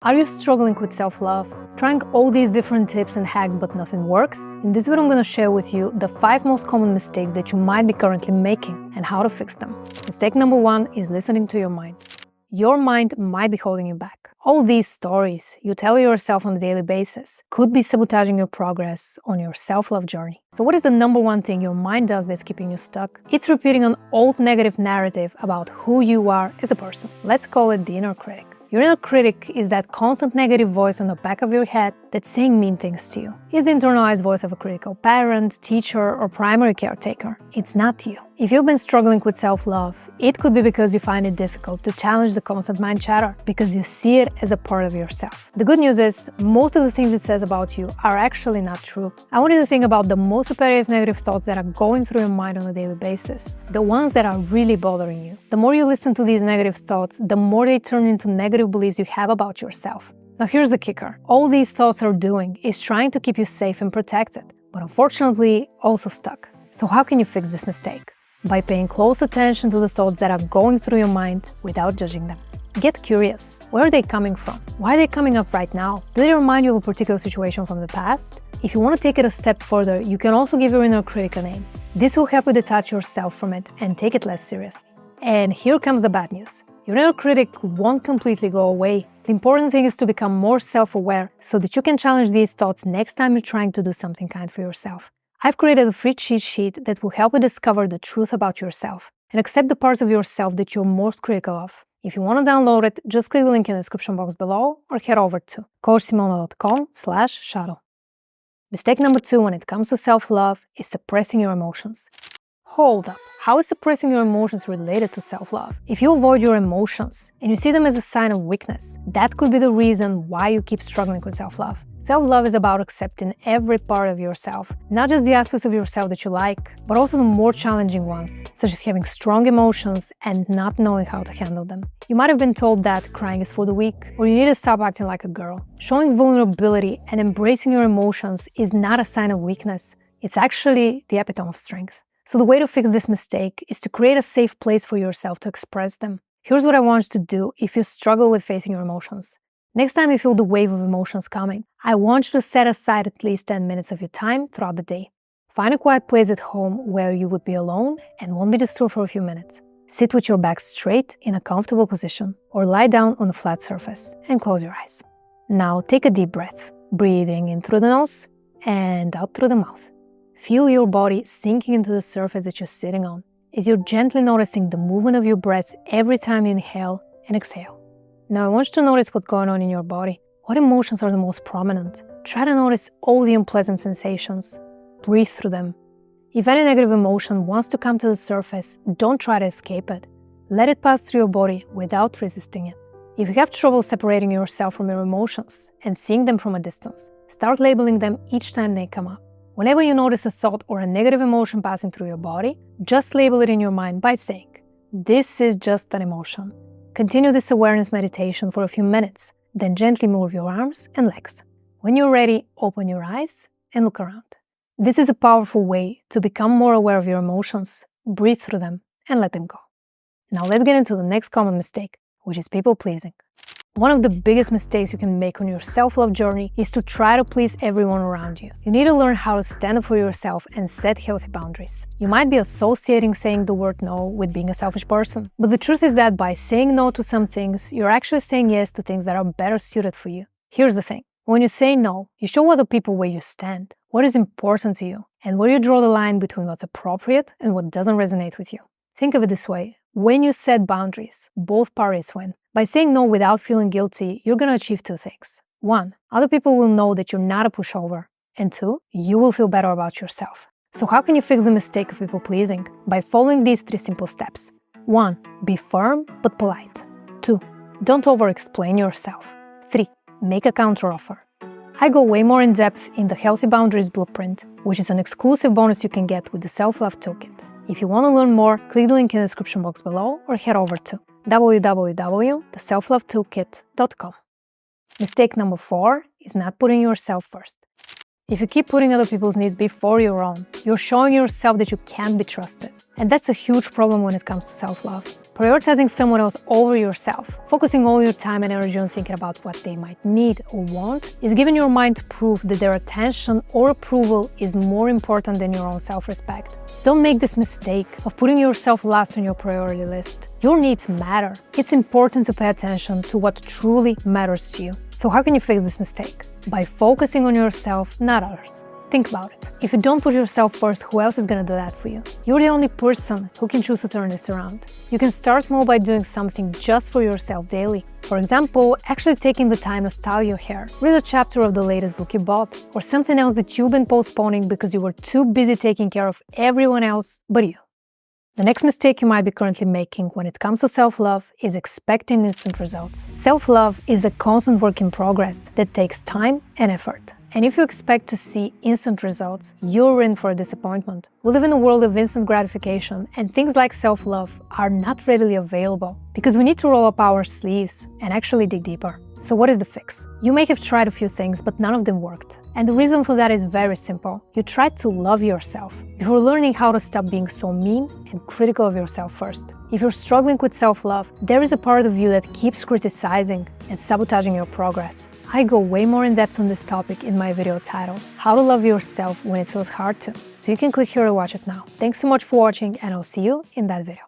Are you struggling with self-love? Trying all these different tips and hacks but nothing works? In this video I'm going to share with you the 5 most common mistakes that you might be currently making and how to fix them. Mistake number 1 is listening to your mind. Your mind might be holding you back. All these stories you tell yourself on a daily basis could be sabotaging your progress on your self-love journey. So what is the number 1 thing your mind does that's keeping you stuck? It's repeating an old negative narrative about who you are as a person. Let's call it the inner critic. Your inner critic is that constant negative voice on the back of your head that's saying mean things to you. It's the internalized voice of a critical parent, teacher, or primary caretaker. It's not you. If you've been struggling with self-love, it could be because you find it difficult to challenge the constant mind chatter, because you see it as a part of yourself. The good news is, most of the things it says about you are actually not true. I want you to think about the most repetitive negative thoughts that are going through your mind on a daily basis, the ones that are really bothering you. The more you listen to these negative thoughts, the more they turn into negative beliefs you have about yourself. Now here's the kicker. All these thoughts are doing is trying to keep you safe and protected, but unfortunately also stuck. So how can you fix this mistake? By paying close attention to the thoughts that are going through your mind without judging them. Get curious. Where are they coming from? Why are they coming up right now? Do they remind you of a particular situation from the past? If you want to take it a step further, you can also give your inner critic a name. This will help you detach yourself from it and take it less seriously. And here comes the bad news. Your inner critic won't completely go away. The important thing is to become more self-aware so that you can challenge these thoughts next time you're trying to do something kind for yourself. I've created a free cheat sheet that will help you discover the truth about yourself and accept the parts of yourself that you're most critical of. If you want to download it, just click the link in the description box below or head over to coachsimona.com/shadow. Mistake number 2 when it comes to self-love is suppressing your emotions. Hold up. How is suppressing your emotions related to self-love? If you avoid your emotions and you see them as a sign of weakness, that could be the reason why you keep struggling with self-love. Self-love is about accepting every part of yourself, not just the aspects of yourself that you like, but also the more challenging ones, such as having strong emotions and not knowing how to handle them. You might have been told that crying is for the weak, or you need to stop acting like a girl. Showing vulnerability and embracing your emotions is not a sign of weakness. It's actually the epitome of strength. So the way to fix this mistake is to create a safe place for yourself to express them. Here's what I want you to do if you struggle with facing your emotions. Next time you feel the wave of emotions coming, I want you to set aside at least 10 minutes of your time throughout the day. Find a quiet place at home where you would be alone and won't be disturbed for a few minutes. Sit with your back straight in a comfortable position or lie down on a flat surface and close your eyes. Now take a deep breath, breathing in through the nose and out through the mouth. Feel your body sinking into the surface that you're sitting on as you're gently noticing the movement of your breath every time you inhale and exhale. Now I want you to notice what's going on in your body. What emotions are the most prominent? Try to notice all the unpleasant sensations. Breathe through them. If any negative emotion wants to come to the surface, don't try to escape it. Let it pass through your body without resisting it. If you have trouble separating yourself from your emotions and seeing them from a distance, start labeling them each time they come up. Whenever you notice a thought or a negative emotion passing through your body, just label it in your mind by saying, "This is just an emotion." Continue this awareness meditation for a few minutes, then gently move your arms and legs. When you're ready, open your eyes and look around. This is a powerful way to become more aware of your emotions, breathe through them, and let them go. Now let's get into the next common mistake, which is people-pleasing. One of the biggest mistakes you can make on your self-love journey is to try to please everyone around you. You need to learn how to stand up for yourself and set healthy boundaries. You might be associating saying the word no with being a selfish person, but the truth is that by saying no to some things, you're actually saying yes to things that are better suited for you. Here's the thing. When you say no, you show other people where you stand, what is important to you, and where you draw the line between what's appropriate and what doesn't resonate with you. Think of it this way. When you set boundaries, both parties win. By saying no without feeling guilty, you're going to achieve 2 things. 1, other people will know that you're not a pushover. And 2, you will feel better about yourself. So how can you fix the mistake of people-pleasing? By following these 3 simple steps. 1, be firm but polite. 2, don't over-explain yourself. 3, make a counteroffer. I go way more in depth in the Healthy Boundaries Blueprint, which is an exclusive bonus you can get with the Self-Love Toolkit. If you want to learn more, click the link in the description box below or head over to www.theselflovetoolkit.com. Mistake number 4 is not putting yourself first. If you keep putting other people's needs before your own, you're showing yourself that you can't be trusted. And that's a huge problem when it comes to self-love. Prioritizing someone else over yourself, focusing all your time and energy on thinking about what they might need or want, is giving your mind proof that their attention or approval is more important than your own self-respect. Don't make this mistake of putting yourself last on your priority list. Your needs matter. It's important to pay attention to what truly matters to you. So how can you fix this mistake? By focusing on yourself, not others. Think about it. If you don't put yourself first, who else is gonna do that for you? You're the only person who can choose to turn this around. You can start small by doing something just for yourself daily. For example, actually taking the time to style your hair, read a chapter of the latest book you bought, or something else that you've been postponing because you were too busy taking care of everyone else but you. The next mistake you might be currently making when it comes to self-love is expecting instant results. Self-love is a constant work in progress that takes time and effort. And if you expect to see instant results, you're in for a disappointment. We live in a world of instant gratification, and things like self-love are not readily available because we need to roll up our sleeves and actually dig deeper. So what is the fix? You may have tried a few things, but none of them worked. And the reason for that is very simple. You tried to love yourself before learning how to stop being so mean and critical of yourself first. If you're struggling with self-love, there is a part of you that keeps criticizing and sabotaging your progress. I go way more in depth on this topic in my video titled How to Love Yourself When It Feels Hard to. So you can click here to watch it now. Thanks so much for watching, and I'll see you in that video.